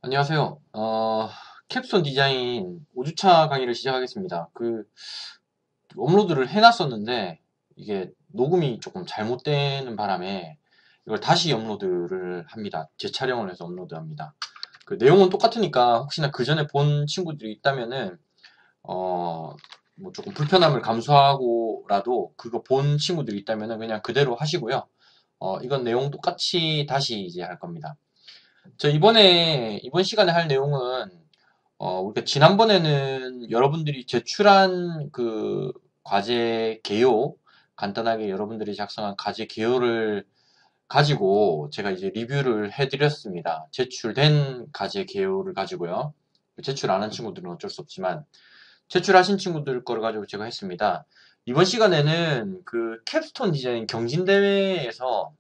안녕하세요. 캡스톤 디자인 5주차 강의를 시작하겠습니다. 업로드를 해놨었는데, 이게 녹음이 조금 잘못되는 바람에, 이걸 다시 업로드를 합니다. 재촬영을 해서 업로드합니다. 내용은 똑같으니까, 혹시나 그 전에 본 친구들이 있다면은, 뭐 조금 불편함을 감수하고라도, 그거 본 친구들이 있다면은 그냥 그대로 하시고요. 이건 내용 똑같이 다시 이제 할 겁니다. 이번 시간에 할 내용은, 우리가 지난번에는 여러분들이 제출한 그 과제 개요, 간단하게 여러분들이 작성한 과제 개요를 가지고 제가 이제 리뷰를 해드렸습니다. 제출된 과제 개요를 가지고요. 제출 안 한 친구들은 어쩔 수 없지만, 제출하신 친구들 거를 가지고 제가 했습니다. 이번 시간에는 그 캡스톤 디자인 경진대회에서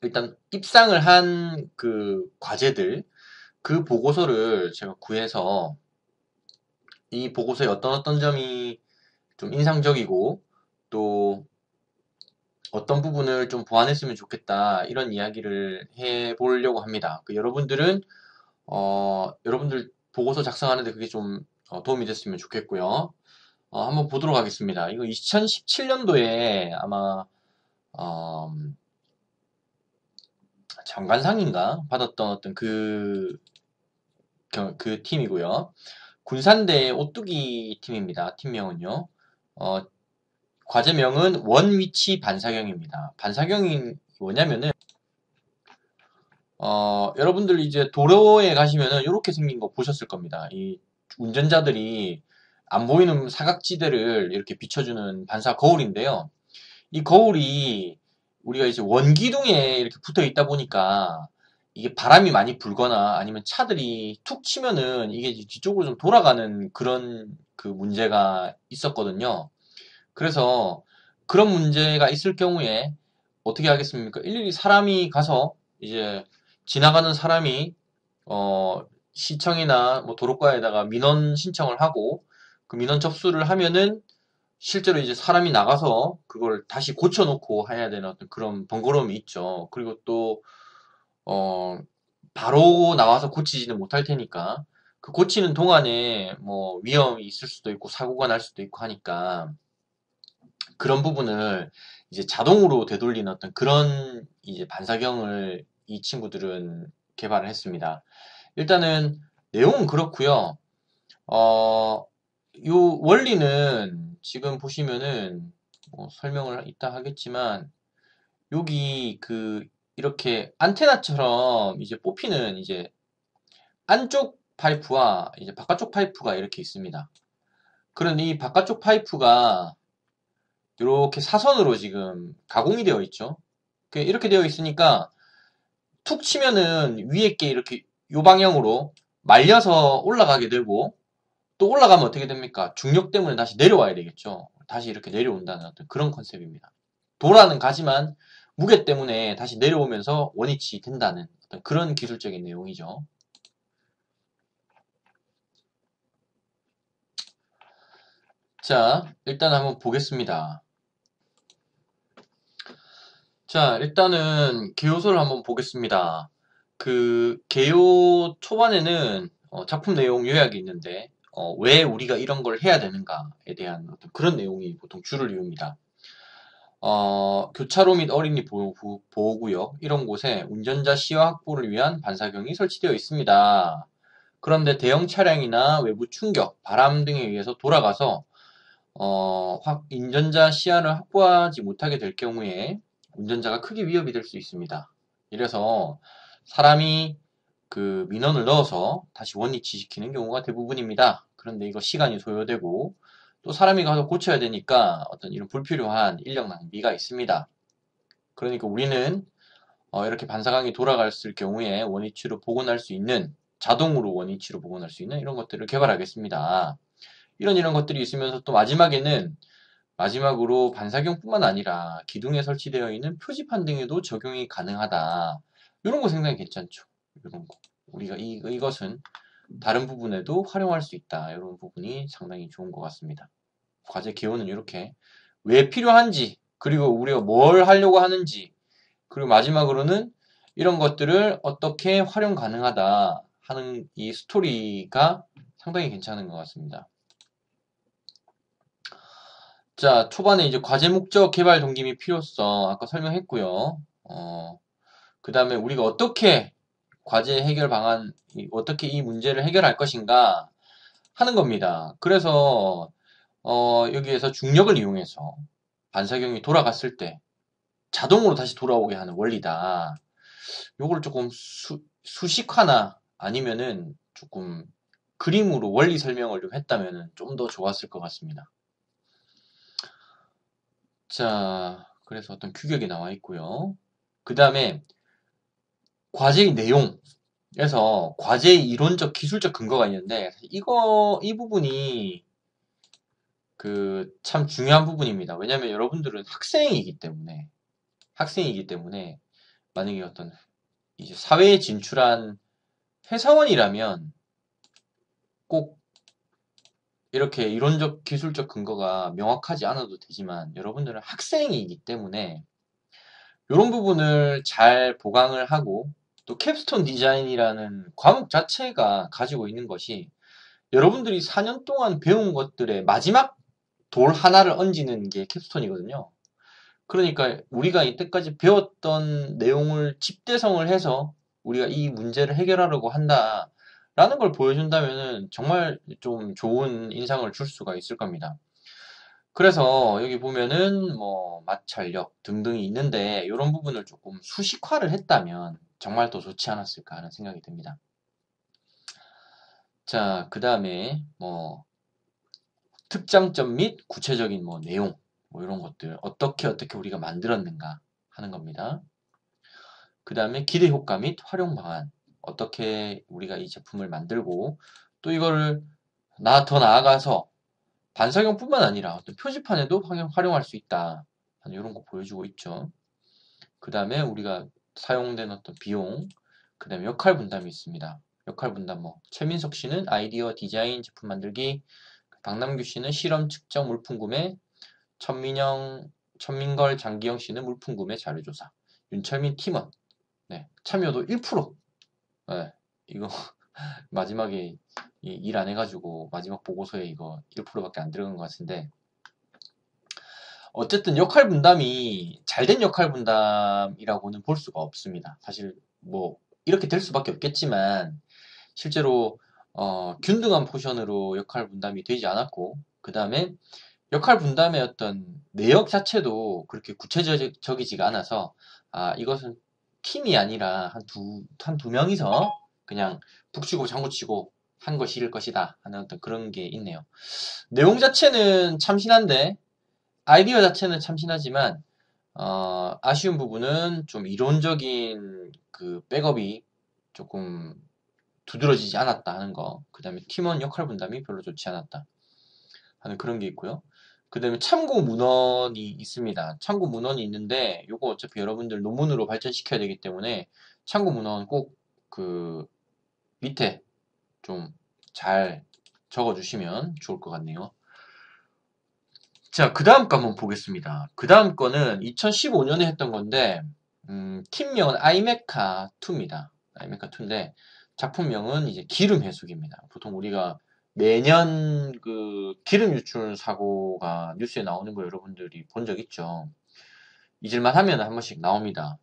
일단 입상을 한 그 과제들, 그 보고서를 제가 구해서 이 보고서에 어떤 점이 좀 인상적이고 또 어떤 부분을 좀 보완했으면 좋겠다 이런 이야기를 해보려고 합니다. 여러분들 보고서 작성하는데 그게 좀 도움이 됐으면 좋겠고요. 한번 보도록 하겠습니다. 이거 2017년도에 아마 어, 장관상인가 받았던 어떤 그 팀이고요. 군산대 오뚜기 팀입니다. 팀명은요. 어, 과제명은 원위치 반사경입니다. 반사경이 뭐냐면은 여러분들 이제 도로에 가시면은 이렇게 생긴 거 보셨을 겁니다. 이 운전자들이 안 보이는 사각지대를 이렇게 비춰주는 반사 거울인데요. 이 거울이 우리가 이제 원기둥에 이렇게 붙어 있다 보니까 이게 바람이 많이 불거나 아니면 차들이 툭 치면은 이게 뒤쪽으로 좀 돌아가는 그런 그 문제가 있었거든요. 그래서 그런 문제가 있을 경우에 어떻게 하겠습니까? 일일이 사람이 가서 이제 지나가는 사람이 어, 시청이나 뭐 도로가에다가 민원 신청을 하고 그 민원 접수를 하면은 실제로 이제 사람이 나가서 그걸 다시 고쳐놓고 해야 되는 어떤 그런 번거로움이 있죠. 그리고 또, 어, 바로 나와서 고치지는 못할 테니까 그 고치는 동안에 뭐 위험이 있을 수도 있고 사고가 날 수도 있고 하니까 그런 부분을 이제 자동으로 되돌리는 어떤 그런 이제 반사경을 이 친구들은 개발을 했습니다. 일단은 내용은 그렇고요. 어, 요 원리는 지금 보시면은 뭐 설명을 이따 하겠지만 여기 이렇게 안테나처럼 이제 뽑히는 이제 안쪽 파이프와 이제 바깥쪽 파이프가 이렇게 있습니다. 그런 이 바깥쪽 파이프가 이렇게 사선으로 지금 가공이 되어 있죠. 이렇게 되어 있으니까 툭 치면은 위에 게 이렇게 요 방향으로 말려서 올라가게 되고 또 올라가면 어떻게 됩니까? 중력 때문에 다시 내려와야 되겠죠. 다시 이렇게 내려온다는 어떤 그런 컨셉입니다. 돌아는 가지만 무게 때문에 다시 내려오면서 원위치 된다는 어떤 그런 기술적인 내용이죠. 자, 일단 한번 보겠습니다. 자, 일단은 개요서를 한번 보겠습니다. 그 개요 초반에는 작품 내용 요약이 있는데 왜 우리가 이런 걸 해야 되는가에 대한 어떤 그런 내용이 보통 줄을 이룹니다. 교차로 및 어린이 보호구역 이런 곳에 운전자 시야 확보를 위한 반사경이 설치되어 있습니다. 그런데 대형 차량이나 외부 충격, 바람 등에 의해서 돌아가서 운전자 시야를 확보하지 못하게 될 경우에 운전자가 크게 위협이 될 수 있습니다. 이래서 사람이 그 민원을 넣어서 다시 원위치시키는 경우가 대부분입니다. 그런데 이거 시간이 소요되고 또 사람이 가서 고쳐야 되니까 어떤 이런 불필요한 인력 낭비가 있습니다. 그러니까 우리는 이렇게 반사광이 돌아갔을 경우에 원위치로 복원할 수 있는 자동으로 원위치로 복원할 수 있는 이런 것들을 개발하겠습니다. 이런 것들이 있으면서 또 마지막으로 반사경뿐만 아니라 기둥에 설치되어 있는 표지판 등에도 적용이 가능하다. 이런 거 상당히 괜찮죠. 이런 거. 우리가 이것은 다른 부분에도 활용할 수 있다. 이런 부분이 상당히 좋은 것 같습니다. 과제 기호는 이렇게 왜 필요한지, 그리고 우리가 뭘 하려고 하는지, 그리고 마지막으로는 이런 것들을 어떻게 활용 가능하다. 하는 이 스토리가 상당히 괜찮은 것 같습니다. 자, 초반에 이제 과제 목적, 개발 동기 및 필요성 아까 설명했고요. 그 다음에 우리가 어떻게 과제 해결 방안, 어떻게 이 문제를 해결할 것인가 하는 겁니다. 그래서 여기에서 중력을 이용해서 반사경이 돌아갔을 때 자동으로 다시 돌아오게 하는 원리다. 요걸 조금 수식화나 아니면은 조금 그림으로 원리 설명을 좀 했다면은 좀 더 좋았을 것 같습니다. 자, 그래서 어떤 규격이 나와 있고요. 그 다음에 과제의 내용에서 과제의 이론적, 기술적 근거가 있는데 이 부분이 참 중요한 부분입니다. 왜냐하면 여러분들은 학생이기 때문에 만약에 어떤 이제 사회에 진출한 회사원이라면 꼭 이렇게 이론적, 기술적 근거가 명확하지 않아도 되지만 여러분들은 학생이기 때문에 이런 부분을 잘 보강을 하고 또 캡스톤 디자인이라는 과목 자체가 가지고 있는 것이 여러분들이 4년 동안 배운 것들의 마지막 돌 하나를 얹는 게 캡스톤이거든요. 그러니까 우리가 이때까지 배웠던 내용을 집대성을 해서 우리가 이 문제를 해결하려고 한다라는 걸 보여준다면은 정말 좀 좋은 인상을 줄 수가 있을 겁니다. 그래서 여기 보면은 뭐 마찰력 등등이 있는데 이런 부분을 조금 수식화를 했다면 정말 더 좋지 않았을까 하는 생각이 듭니다. 자, 그 다음에 뭐 특장점 및 구체적인 뭐 내용 뭐 이런 것들 어떻게 우리가 만들었는가 하는 겁니다. 그 다음에 기대 효과 및 활용 방안 어떻게 우리가 이 제품을 만들고 또 이거를 더 나아가서 반사경뿐만 아니라 어떤 표지판에도 활용할 수 있다 이런 거 보여주고 있죠. 그 다음에 우리가 사용된 어떤 비용 그 다음에 역할 분담이 있습니다. 역할 분담 뭐 최민석 씨는 아이디어 디자인 제품 만들기 박남규 씨는 실험 측정 물품 구매 천민걸 장기영 씨는 물품 구매 자료조사 윤철민 팀원 네, 참여도 1%. 네, 이거 마지막에 일 안 해가지고 마지막 보고서에 이거 1%밖에 안 들어간 것 같은데 어쨌든 역할 분담이 잘된 역할 분담이라고는 볼 수가 없습니다. 사실 뭐 이렇게 될 수밖에 없겠지만 실제로 균등한 포션으로 역할 분담이 되지 않았고 그 다음에 역할 분담의 어떤 내역 자체도 그렇게 구체적이지가 않아서 이것은 팀이 아니라 한 두 명이서 그냥 북치고 장구치고 한 것일 것이다 하는 어떤 그런 게 있네요. 내용 자체는 참신한데 아이디어 자체는 참신하지만 아쉬운 부분은 좀 이론적인 그 백업이 조금 두드러지지 않았다 하는 거. 그 다음에 팀원 역할 분담이 별로 좋지 않았다 하는 그런 게 있고요. 그 다음에 참고 문헌이 있습니다. 참고 문헌이 있는데 요거 어차피 여러분들 논문으로 발전시켜야 되기 때문에 참고 문헌 꼭 그 밑에 좀 잘 적어주시면 좋을 것 같네요. 자, 그 다음 거 한번 보겠습니다. 그 다음 거는 2015년에 했던 건데, 팀명은 아이메카2입니다. 아이메카2인데, 작품명은 이제 기름 해수기입니다. 보통 우리가 매년 그 기름 유출 사고가 뉴스에 나오는 거 여러분들이 본 적 있죠? 잊을만 하면 한 번씩 나옵니다.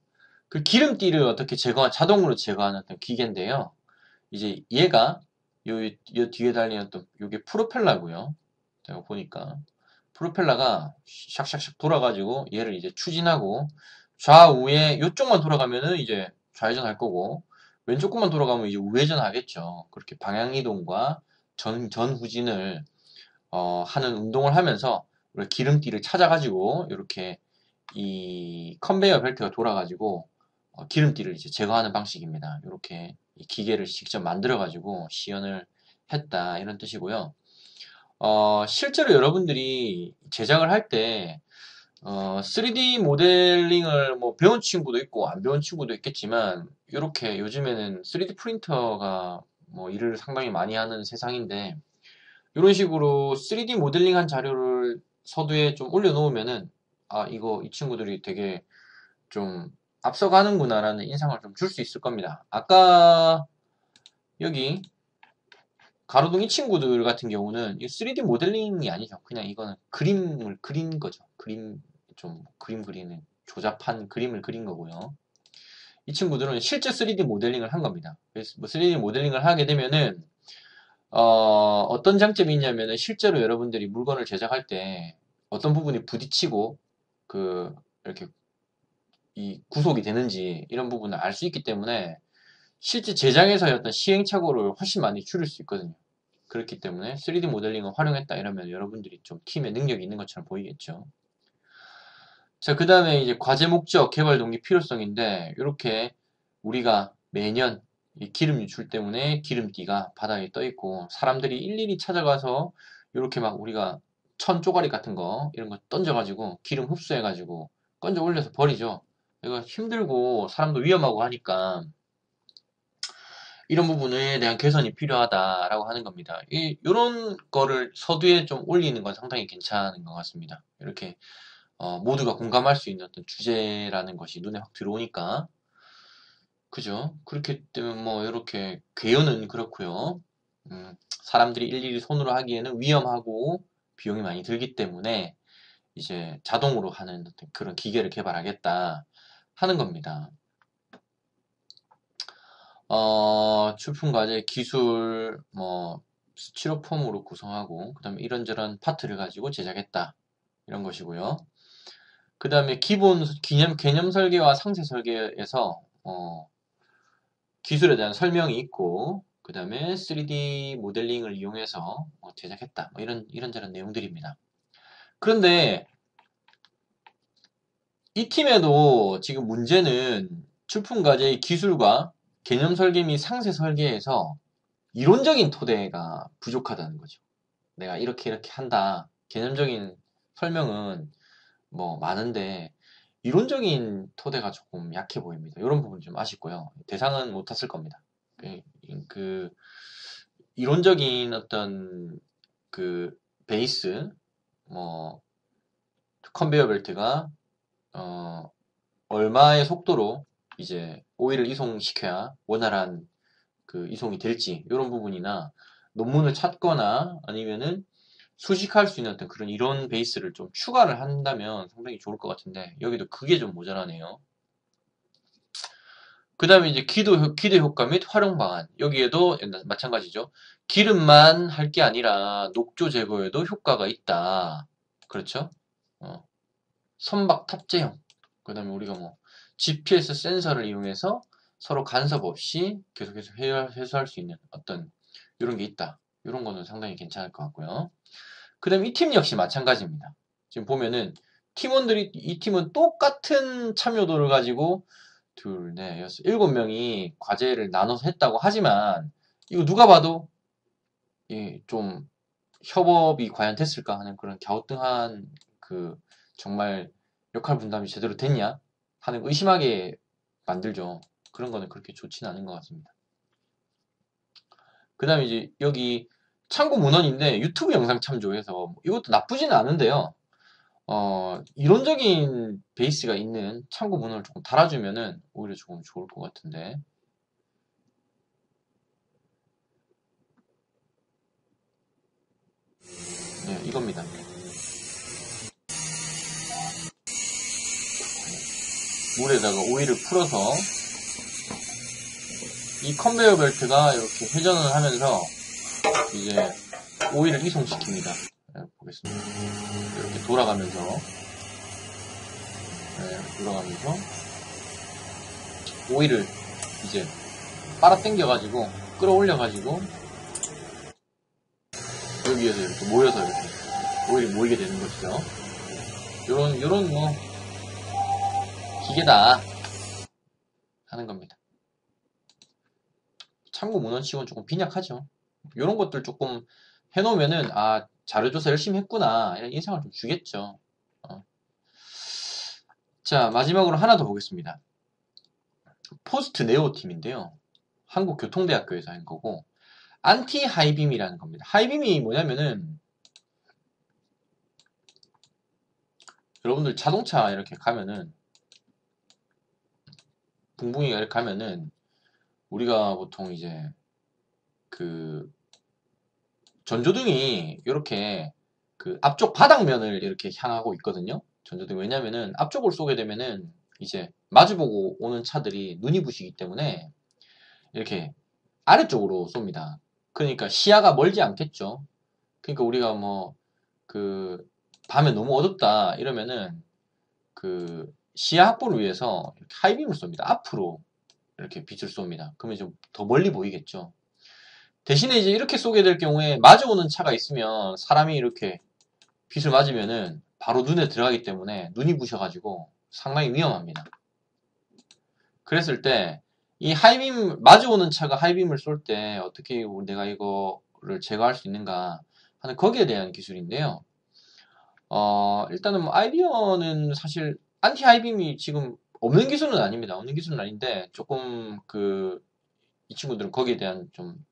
그 기름띠를 어떻게 자동으로 제거하는 어떤 기계인데요. 이제 얘가 요 뒤에 달린 어떤 요게 프로펠러고요. 제가 보니까 프로펠러가 샥샥샥 돌아가지고 얘를 이제 추진하고 좌우에 요쪽만 돌아가면은 이제 좌회전 할 거고 왼쪽 것만 돌아가면 이제 우회전 하겠죠. 그렇게 방향 이동과 전후진을 하는 운동을 하면서 우리 기름띠를 찾아가지고 이렇게 이 컨베이어 벨트가 돌아가지고 기름띠를 이제 제거하는 방식입니다. 이렇게 기계를 직접 만들어가지고 시연을 했다 이런 뜻이고요. 실제로 여러분들이 제작을 할 때, 3D 모델링을 뭐 배운 친구도 있고 안 배운 친구도 있겠지만, 이렇게 요즘에는 3D 프린터가 뭐 일을 상당히 많이 하는 세상인데, 이런 식으로 3D 모델링 한 자료를 서두에 좀 올려놓으면은, 이 친구들이 되게 좀 앞서가는구나라는 인상을 좀 줄 수 있을 겁니다. 아까 여기 가로등 이 친구들 같은 경우는 3D 모델링이 아니죠. 그냥 이거는 그림을 그린 거죠. 그림 그리는 조잡한 그림을 그린 거고요. 이 친구들은 실제 3D 모델링을 한 겁니다. 그래서 뭐 3D 모델링을 하게 되면은 어떤 장점이 있냐면은 실제로 여러분들이 물건을 제작할 때 어떤 부분이 부딪히고 이렇게 이 구속이 되는지 이런 부분을 알 수 있기 때문에 실제 제작에서의 어떤 시행착오를 훨씬 많이 줄일 수 있거든요. 그렇기 때문에 3D 모델링을 활용했다 이러면 여러분들이 좀 팀에 능력이 있는 것처럼 보이겠죠. 자, 그 다음에 이제 과제 목적, 개발 동기, 필요성인데 이렇게 우리가 매년 이 기름 유출 때문에 기름띠가 바닥에 떠 있고 사람들이 일일이 찾아가서 이렇게 막 우리가 천 쪼가리 같은 거 이런 거 던져가지고 기름 흡수해가지고 건져 올려서 버리죠. 이거 힘들고 사람도 위험하고 하니까 이런 부분에 대한 개선이 필요하다라고 하는 겁니다. 이런 거를 서두에 좀 올리는 건 상당히 괜찮은 것 같습니다. 이렇게 모두가 공감할 수 있는 어떤 주제라는 것이 눈에 확 들어오니까 그죠? 그렇기 때문에 뭐 이렇게 개요는 그렇고요. 사람들이 일일이 손으로 하기에는 위험하고 비용이 많이 들기 때문에 이제 자동으로 하는 어떤 그런 기계를 개발하겠다 하는 겁니다. 출품 과제 기술 뭐 스티로폼으로 구성하고 그다음에 이런저런 파트를 가지고 제작했다 이런 것이고요. 그 다음에 기본 개념 설계와 상세 설계에서 기술에 대한 설명이 있고 그 다음에 3D 모델링을 이용해서 제작했다 뭐 이런저런 내용들입니다. 그런데 이 팀에도 지금 문제는 출품 과제의 기술과 개념 설계 및 상세 설계에서 이론적인 토대가 부족하다는 거죠. 내가 이렇게 한다. 개념적인 설명은 뭐 많은데 이론적인 토대가 조금 약해 보입니다. 이런 부분 좀 아쉽고요. 대상은 못 탔을 겁니다. 그 이론적인 어떤 그 베이스 뭐 컨베이어 벨트가 얼마의 속도로 이제 오일을 이송시켜야 원활한 그 이송이 될지 이런 부분이나 논문을 찾거나 아니면은 수식할 수 있는 어떤 그런 이론 베이스를 좀 추가를 한다면 상당히 좋을 것 같은데 여기도 그게 좀 모자라네요. 그 다음에 이제 기대 효과 및 활용 방안 여기에도 마찬가지죠. 기름만 할 게 아니라 녹조 제거에도 효과가 있다. 그렇죠? 선박 탑재형 그 다음에 우리가 뭐 GPS 센서를 이용해서 서로 간섭 없이 계속해서 회수할 수 있는 어떤 이런 게 있다. 이런 거는 상당히 괜찮을 것 같고요. 그 다음에 이 팀 역시 마찬가지입니다. 지금 보면은 팀원들이 이 팀은 똑같은 참여도를 가지고 둘, 넷, 여섯, 7명이 과제를 나눠서 했다고 하지만 이거 누가 봐도 좀 협업이 과연 됐을까 하는 그런 갸우뚱한 그 정말 역할 분담이 제대로 됐냐 하는 의심하게 만들죠. 그런 거는 그렇게 좋지는 않은 것 같습니다. 그 다음에 이제 여기 참고 문헌인데 유튜브 영상 참조해서 이것도 나쁘지는 않은데요. 이론적인 베이스가 있는 참고 문헌을 조금 달아주면은 오히려 조금 좋을 것 같은데. 네, 이겁니다. 물에다가 오일을 풀어서 이 컨베이어 벨트가 이렇게 회전을 하면서 이제 오일을 이송시킵니다. 네, 보겠습니다. 이렇게 돌아가면서 오일을 이제 빨아당겨가지고 끌어올려가지고 여기에서 이렇게 모여서 이렇게 오일이 모이게 되는 것이죠. 요런 뭐 기계다 하는 겁니다. 참고 문헌치고는 조금 빈약하죠. 요런 것들 조금 해놓으면은 자료조사 열심히 했구나 이런 인상을 좀 주겠죠. 자, 마지막으로 하나 더 보겠습니다. 포스트 네오 팀인데요. 한국교통대학교에서 한 거고 안티 하이빔이라는 겁니다. 하이빔이 뭐냐면은 여러분들 자동차 이렇게 가면은 붕붕이가 이렇게 가면은 우리가 보통 이제 그 전조등이 이렇게 그 앞쪽 바닥면을 이렇게 향하고 있거든요. 전조등. 왜냐면은 앞쪽을 쏘게 되면은 이제 마주보고 오는 차들이 눈이 부시기 때문에 이렇게 아래쪽으로 쏩니다. 그러니까 시야가 멀지 않겠죠. 그러니까 우리가 뭐 그 밤에 너무 어둡다 이러면은 그 시야 확보를 위해서 이렇게 하이빔을 쏩니다. 앞으로 이렇게 빛을 쏩니다. 그러면 좀 더 멀리 보이겠죠. 대신에 이제 이렇게 쏘게 될 경우에 마주오는 차가 있으면 사람이 이렇게 빛을 맞으면은 바로 눈에 들어가기 때문에 눈이 부셔가지고 상당히 위험합니다. 그랬을 때 이 하이빔 마주오는 차가 하이빔을 쏠 때 어떻게 내가 이거를 제거할 수 있는가 하는 거기에 대한 기술인데요. 일단은 뭐 아이디어는 사실 안티 하이빔이 지금 없는 기술은 아닙니다. 없는 기술은 아닌데 조금 이 친구들은 거기에 대한 좀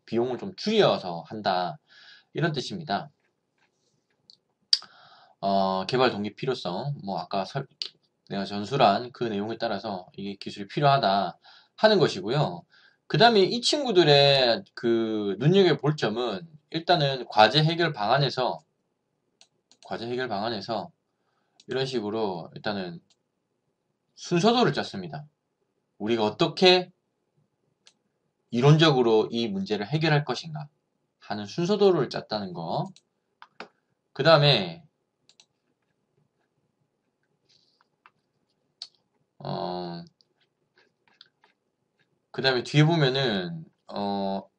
비용을 좀 줄여서 한다 이런 뜻입니다. 개발 동기 필요성 뭐 아까 내가 전술한 그 내용에 따라서 이게 기술이 필요하다 하는 것이고요. 그 다음에 이 친구들의 그 눈여겨볼 점은 일단은 과제 해결 방안에서 이런 식으로 일단은 순서도를 짰습니다. 우리가 어떻게 이론적으로 이 문제를 해결할 것인가 하는 순서도를 짰다는 거. 그 다음에 뒤에 보면은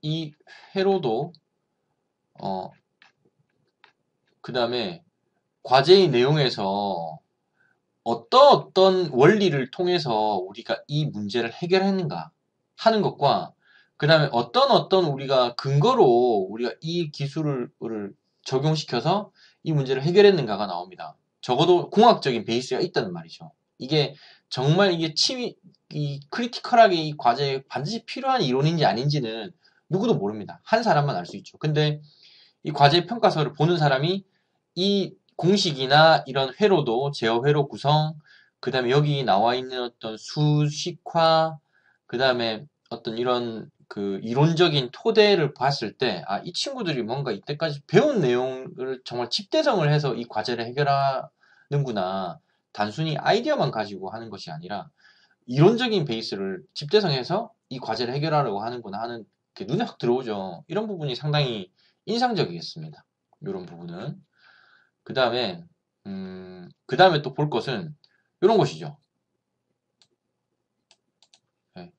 이 회로도 그 다음에 과제의 내용에서 어떤 원리를 통해서 우리가 이 문제를 해결했는가 하는 것과 그 다음에 어떤 우리가 근거로 우리가 이 기술을 적용시켜서 이 문제를 해결했는가가 나옵니다. 적어도 공학적인 베이스가 있다는 말이죠. 이게 정말 이 크리티컬하게 이 과제에 반드시 필요한 이론인지 아닌지는 누구도 모릅니다. 한 사람만 알 수 있죠. 근데 이 과제 평가서를 보는 사람이 이 공식이나 이런 회로도 제어 회로 구성, 그 다음에 여기 나와 있는 어떤 수식화, 그 다음에 어떤 이런 그 이론적인 토대를 봤을 때, 아, 이 친구들이 뭔가 이때까지 배운 내용을 정말 집대성을 해서 이 과제를 해결하는구나. 단순히 아이디어만 가지고 하는 것이 아니라 이론적인 베이스를 집대성해서 이 과제를 해결하려고 하는구나 하는 게 눈에 확 들어오죠. 이런 부분이 상당히 인상적이겠습니다. 이런 부분은. 그 다음에 또 볼 것은 이런 것이죠. 네.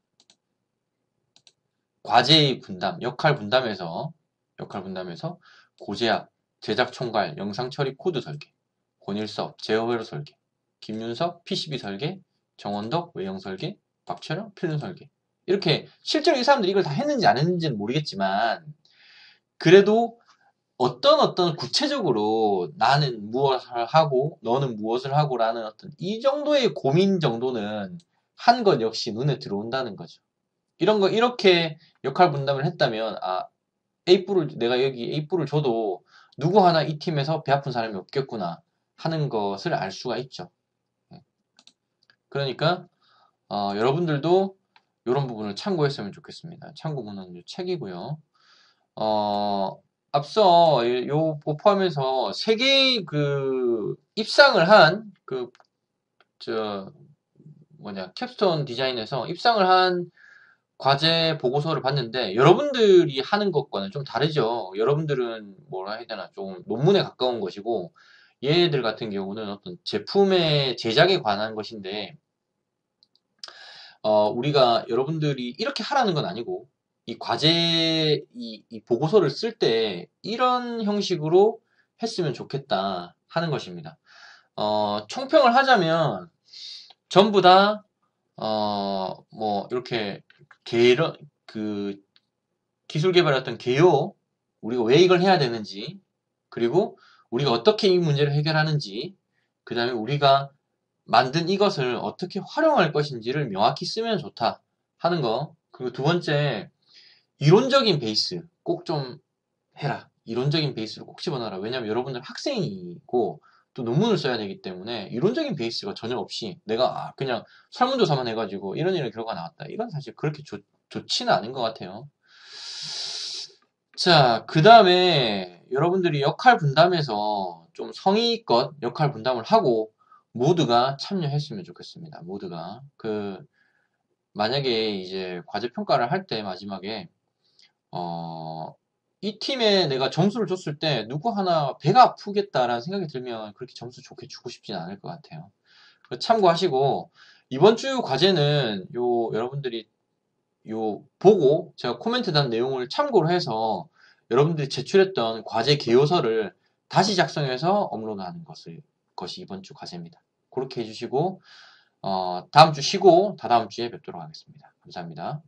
과제의 분담, 역할 분담에서 고제압, 제작 총괄, 영상 처리 코드 설계, 권일섭, 제어회로 설계, 김윤석, PCB 설계, 정원덕, 외형 설계, 박철영, 필름 설계. 이렇게 실제로 이 사람들이 이걸 다 했는지 안 했는지는 모르겠지만 그래도 어떤 구체적으로 나는 무엇을 하고 너는 무엇을 하고 라는 어떤 이 정도의 고민 정도는 한 것 역시 눈에 들어온다는 거죠. 이런 거 이렇게 역할 분담을 했다면 내가 여기 A뿔을 줘도 누구 하나 이 팀에서 배 아픈 사람이 없겠구나 하는 것을 알 수가 있죠. 그러니까 여러분들도 이런 부분을 참고했으면 좋겠습니다. 참고문은 책이고요. 앞서 요거 포함해서 세 개의 그 입상을 한 캡스톤 디자인에서 입상을 한 과제 보고서를 봤는데 여러분들이 하는 것과는 좀 다르죠. 여러분들은 뭐라 해야 되나 좀 논문에 가까운 것이고 얘들 같은 경우는 어떤 제품의 제작에 관한 것인데 우리가 여러분들이 이렇게 하라는 건 아니고 이 과제 이 보고서를 쓸 때 이런 형식으로 했으면 좋겠다 하는 것입니다. 총평을 하자면 전부 다 뭐 이렇게 기술 개발했던 개요, 우리가 왜 이걸 해야 되는지, 그리고 우리가 어떻게 이 문제를 해결하는지, 그 다음에 우리가 만든 이것을 어떻게 활용할 것인지를 명확히 쓰면 좋다 하는 거. 그리고 두 번째, 이론적인 베이스 꼭 좀 해라. 이론적인 베이스를 꼭 집어넣어라. 왜냐면 여러분들 학생이고 또 논문을 써야 되기 때문에 이론적인 베이스가 전혀 없이 내가 그냥 설문조사만 해가지고 이런 결과가 나왔다. 이건 사실 그렇게 좋지는 않은 것 같아요. 자, 그 다음에 여러분들이 역할 분담에서 좀 성의껏 역할 분담을 하고 모두가 참여했으면 좋겠습니다. 모두가. 만약에 이제 과제 평가를 할 때 마지막에, 어, 이 팀에 내가 점수를 줬을 때 누구 하나 배가 아프겠다라는 생각이 들면 그렇게 점수 좋게 주고 싶지는 않을 것 같아요. 참고하시고, 이번 주 과제는 여러분들이 보고 제가 코멘트 단 내용을 참고로 해서 여러분들이 제출했던 과제 개요서를 다시 작성해서 업로드하는 것이 이번 주 과제입니다. 그렇게 해주시고, 다음 주 쉬고 다다음 주에 뵙도록 하겠습니다. 감사합니다.